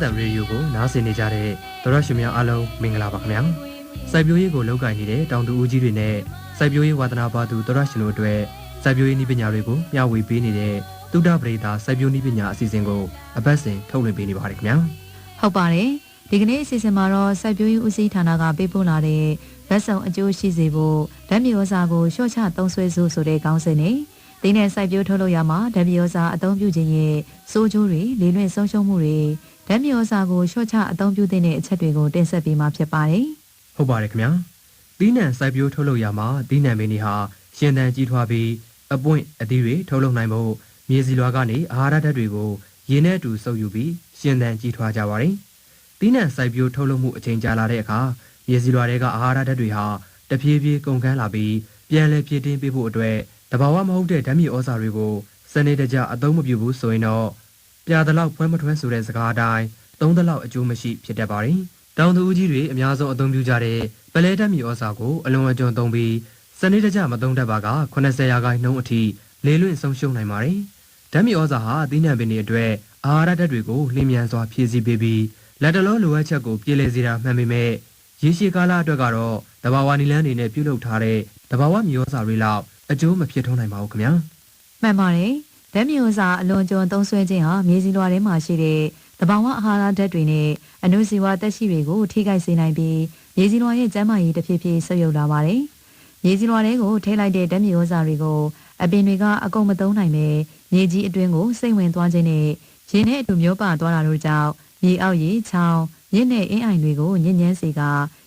တန်ရေဒီယိုကိုနားဆင်နေကြတဲ့သောရရှင်များအားလုံးမင်္ဂလာပါခင်ဗျာစိုက်ပျိုးရေးကိုလုပ်ကိုင်နေတဲ့တောင်သူဦးကြီးတွေနဲ့စိုက်ပျိုးရေးဝါသနာပါသူသောရရှင်တို့အတွက်စိုက်ပျိုးရေးနည်းပညာတွေကိုမျှဝေပေးနေတဲ့သုဒ္ဓပရိသစိုက်ပျိုးနည်းပညာအစီအစဉ်ကိုအပတ်စဉ်ထုတ်လွှင့်ပေးနေပါတယ်ခင်ဗျာဟုတ်ပါတယ်ဒီကနေ့အစီအစဉ်မှာတော့စိုက်ပျိုးရေးဦးစီးဌာနကပေးပို့လာတဲ့ဗတ်ဆောင်အကျိုးရှိစေဖို့ဓာတ်မြေဩဇာကိုလျှော့ချသုံးစွဲစုဆိုတဲ့ခေါင်းစဉ်နဲ့ဒီနဲ့စိုက်ပျိုးထုတ်လုပ်ရမှာဓာတ်မြေဩဇာအသုံးပြုခြင်းရဲ့စိုးကျိုးတွေလေလွင့်ဆုံးရှုံးမှုတွေဓာတ်မြေဩဇာကိုလျှော့ချအသုံးပြုတဲ့အချက်တွေကိုတင်ဆက်ပေးမှာဖြစ်ပါတယ်ဟုတ်ပါတယ်ခင်ဗျာသီးနှံစိုက်ပျိုးထုတ်လုပ်ရမှာသီးနှံပင်တွေဟာရှင်သန်ကြီးထွားပြီးအပွင့်အသီးတွေထုတ်လုပ်နိုင်ဖို့မြေစီလွာကနေအာဟာရဓာတ်တွေကိုရေနဲ့အတူစုပ်ယူပြီးရှင်သန်ကြီးထွားကြပါတယ်သီးနှံစိုက်ပျိုးထုတ်လုပ်မှုအချိန်ကြာလာတဲ့အခါမြေစီလွာတွေကအာဟာရဓာတ်တွေဟာတဖြည်းဖြည်းကုန်ခန်းလာပြီးပြန်လည်ပြည့်တင်းပေးဖို့အတွက်တဘာဝမဟုတ်တဲ့ဓာတ်မြေဩဇာတွေကိုစနစ်တကျအသုံးမပြုဘူးဆိုရင်တော့ပြားတလောက်ဖွဲမထွန်းဆိုတဲ့စကားအတိုင်းသုံးတလောက်အကျိုးမရှိဖြစ်တတ်ပါတယ်။တောင်သူဦးကြီးတွေအများဆုံးအသုံးပြုကြတဲ့ပလဲဓာတ်မြေဩဇာကိုအလွန်အကျွံသုံးပြီးစနစ်တကျမသုံးတတ်ပါက80%အထိလေလွင့်ဆုံးရှုံးနိုင်ပါတယ်။ဓာတ်မြေဩဇာဟာသီးနှံပင်တွေအတွက်အာဟာရဓာတ်တွေကိုလျင်မြန်စွာဖြည့်ဆည်းပေးပြီးလက်တလောလိုအပ်ချက်ကိုပြည်လည်စေတာမှန်ပေမဲ့ရေရှည်ကာလအတွက်ကတော့တဘာဝနီလန်းတွေနဲ့ပြုလုပ်ထားတဲ့တဘာဝမြေဩဇာတွေလောက်အကျိုးမဖြစ်ထွန်းနိုင်ပါဘူးခင်ဗျာမှန်ပါတယ်ဓာတ်မြေဩဇာအလွန်ကျွံသုံးစွဲခြင်းဟာမြေစီလွာထဲမှာရှိတဲ့တဘာဝအာဟာရဓာတ်တွေနဲ့အနုစီဝါသက်ရှိတွေကိုထိခိုက်စေနိုင်ပြီးမြေစီလွာရဲ့ကျန်းမာရေးတစ်ဖြည်းဖြည်းဆုတ်ယုတ်လာပါတယ်မြေစီလွာတွေကိုထိလိုက်တဲ့ဓာတ်မြေဩဇာတွေကိုအပင်တွေကအကုန်မသုံးနိုင်ပဲမြေကြီးအတွင်းကိုစိမ့်ဝင်သွားခြင်းနဲ့ရေနဲ့အတူမျောပါသွားတာတို့ကြောင့်မြေအောက်ရေချောင်းမြစ်နဲ့အင်းအိုင်တွေကိုညစ်ညမ်းစေက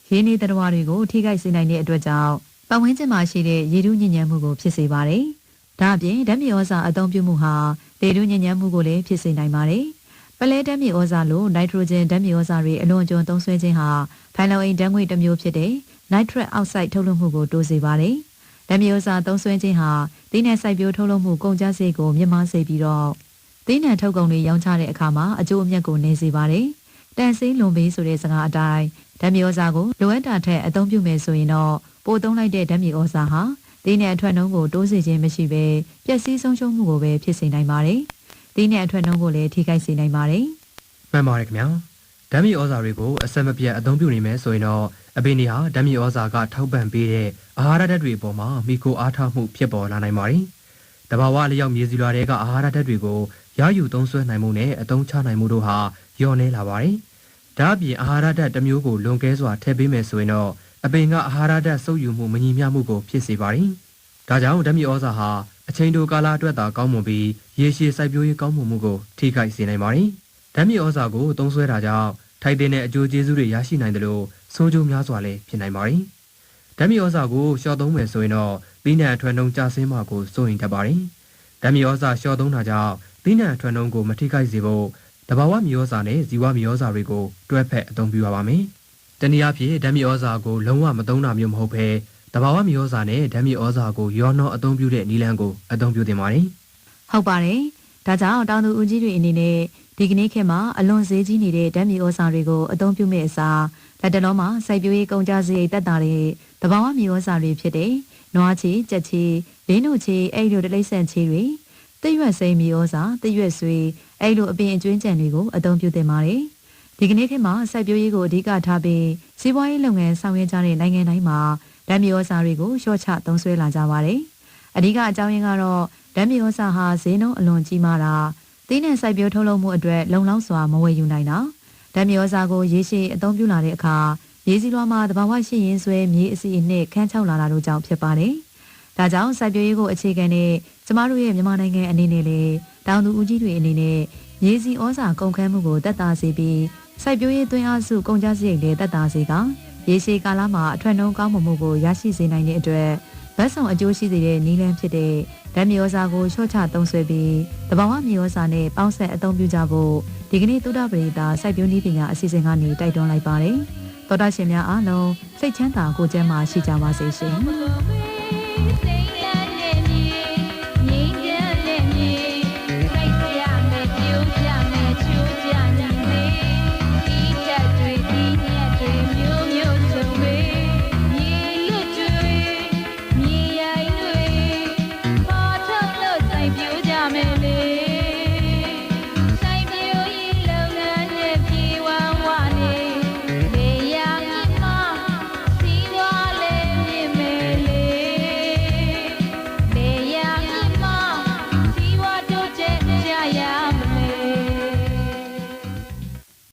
ရေနေသတ္တဝါတွေကိုထိခိုက်စေနိုင်တဲ့အတွက်ကြောင့်ပတ်ဝန်းကျင်မှာရှိတဲ့ရေထုညစ်ညမ်းမှုကိုဖြစ်စေပါတယ်။ဒါအပြင်ဓာတ်မြေဩဇာအသုံးပြုမှုဟာလေထုညစ်ညမ်းမှုကိုလည်းဖြစ်စေနိုင်ပါတယ်။ပလဲဓာတ်မြေဩဇာလိုနိုက်ထရိုဂျင်ဓာတ်မြေဩဇာတွေအလွန်အကျွံသုံးစွဲခြင်းဟာဖိုင်လောင်အိမ်ဓာတ်ငွေ့တစ်မျိုးဖြစ်တဲ့နိုက်ထရက်အောက်ဆိုက်ထုတ်လွှတ်မှုကိုတိုးစေပါတယ်။ဓာတ်မြေဩဇာသုံးစွဲခြင်းဟာသီးနှံစိုက်ပျိုးထုတ်လုပ်မှုကုန်ကျစရိတ်ကိုမြင့်မားစေပြီးတော့သီးနှံထုတ်ကုန်တွေရောင်းချတဲ့အခါမှာအကျိုးအမြတ်ကိုနည်းစေပါတယ်။တန်ဆင်းလွန်ပေးဆိုတဲ့စကားအတိုင်းဓာတ်မြေဩဇာကိုလိုအပ်တာထက်အသုံးပြုမယ်ဆိုရင်တော့ပိုသုံးလိုက်တဲ့ဓာတ်မြေဩဇာဟာသီးနှံအထွက်နှုန်းကိုတိုးစေခြင်းမရှိဘဲပျက်စီးဆုံးရှုံးမှုကိုပဲဖြစ်စေနိုင်ပါတယ်။သီးနှံအထွက်နှုန်းကိုလည်းထိခိုက်စေနိုင်ပါတယ်။မှန်ပါတယ်ခင်ဗျာ။ဓာတ်မြေဩဇာတွေကိုအဆက်မပြတ်အသုံးပြုနေမယ်ဆိုရင်တော့အပင်တွေဟာဓာတ်မြေဩဇာကထောက်ပံ့ပေးတဲ့အာဟာရဓာတ်တွေအပေါ်မှာမိခိုအားထားမှုဖြစ်ပေါ်လာနိုင်ပါတယ်။တဘာဝလျောက်မြေစီလွာတွေကအာဟာရဓာတ်တွေကိုရယူသုံးစွဲနိုင်မှုနဲ့အသုံးချနိုင်မှုတို့ဟာလျော့နည်းလာပါတယ်။ဒါအပြင်အာဟာရဓာတ်တစ်မျိုးကိုလွန်ကဲစွာထည့်ပေးမယ်ဆိုရင်တော့အပင်ကအာဟာရဓာတ်စုပ်ယူမှုမညီမျှမှုကိုဖြစ်စေပါတယ်။ဒါကြောင့်ဓာတ်မြေဩဇာဟာအချိန်တိုကာလအတွက်သာကောင်းမွန်ပြီးရေရှည်စိုက်ပျိုးရေးကောင်းမွန်မှုကိုထိခိုက်စေနိုင်ပါတယ်။ဓာတ်မြေဩဇာကိုသုံးစွဲတာကြောင့်ထိုက်တဲ့အကျိုးကျေးဇူးတွေရရှိနိုင်တယ်လို့ဆိုးကျိုးများစွာလည်းဖြစ်နိုင်ပါတယ်။ဓာတ်မြေဩဇာကိုလျှော့သုံးမယ်ဆိုရင်တော့သီးနှံအထွက်နှုန်းကျဆင်းမှာကိုစိုးရိမ်တတ်ပါတယ်။ဓာတ်မြေဩဇာလျှော့သုံးတာကြောင့်သီးနှံအထွက်နှုန်းကိုမထိခိုက်စေဖို့တဘာဝမြေဩဇာနဲ့ဇီဝမြေဩဇာတွေကိုတွဲဖက်အသုံးပြုရပါမယ်။တနည်းအားဖြင့်ဓာတ်မြေဩဇာကိုလုံးဝမသုံးတာမျိုးမဟုတ်ဘဲတဘာဝမြေဩဇာနဲ့ဓာတ်မြေဩဇာကိုရောနှောအသုံးပြုတဲ့နည်းလမ်းကိုအသုံးပြုသင့်ပါတယ်။ဟုတ်ပါတယ်။ဒါကြောင့်တောင်သူဦးကြီးတွေအနေနဲ့ဒီကနေ့ခေတ်မှာအလွန်ဈေးကြီးနေတဲ့ဓာတ်မြေဩဇာတွေကိုအသုံးပြုမဲ့အစားလက်တလုံးမှာစိုက်ပျိုးရေးကုန်ကျစရိတ်သက်သာတဲ့တဘာဝမြေဩဇာတွေဖြစ်တဲ့နွားချီကြက်ချီလင်းနို့ချီအဲ့လိုတိရစ္ဆာန်ချီတွေသိရွက်စိမ်းမြေဩဇာသိရွက်ဆွေအဲ့လိုအပင်အကျွင်းကြံတွေကိုအသုံးပြုသင့်ပါတယ်ဒီကနေ့ခေတ်မှာစိုက်ပျိုးရေးကိုအဓိကထားပြီးစီးပွားရေးလုပ်ငန်းဆောင်ရွက်ကြတဲ့နိုင်ငံတိုင်းမှာဓာတ်မြေဩဇာတွေကိုလျှော့ချသုံးစွဲလာကြပါတယ်အဓိကအကြောင်းရင်းကတော့ဓာတ်မြေဩဇာဟာဈေးနှုန်းအလွန်ကြီးမားတာသီးနှံစိုက်ပျိုးထုတ်လုပ်မှုအတွက်လုံလောက်စွာမဝယ်ယူနိုင်တာဓာတ်မြေဩဇာကိုရေရှည်အသုံးပြုလာတဲ့အခါမြေစီလွှာမှာတဘာဝရှိရင်းဆွဲမြေအစီအနှစ်ခန်းချောက်လာတာတို့ကြောင့်ဖြစ်ပါတယ်ဒါကြောင့်စိုက်ပျိုးရေးကိုအခြေခံတဲ့ကျမတို့ရဲ့မြန်မာနိုင်ငံအနေနဲ့လေတောင်သူဦးကြီးတွေအနေနဲ့မြေစီဩဇာကုန်ခန်းမှုကိုတက်တာစေပြီးစိုက်ပျိုးရေးသွင်းအားစုကုန်ကျစရိတ်တွေတက်တာစေကရေရှည်ကာလမှာအထွက်နှုန်းကောင်းမှုကိုရရှိစေနိုင်တဲ့အတွက်ဗတ်ဆောင်အကျိုးရှိစေတဲ့နည်းလမ်းဖြစ်တဲ့ဓာတ်မြေဩဇာကိုလျှော့ချသုံးစွဲပြီးတဘာဝမြေဩဇာနဲ့ပေါင်းဆက်အသုံးပြုကြဖို့ဒီကနေ့သုဒ္ဓပရိသစိုက်ပျိုးနည်းပညာအစီအစဉ်ကနေတိုက်တွန်းလိုက်ပါတယ်။သောတာရှင်များအားလုံးစိတ်ချမ်းသာကိုယ်ကျန်းမာရှိကြပါစေရှင်။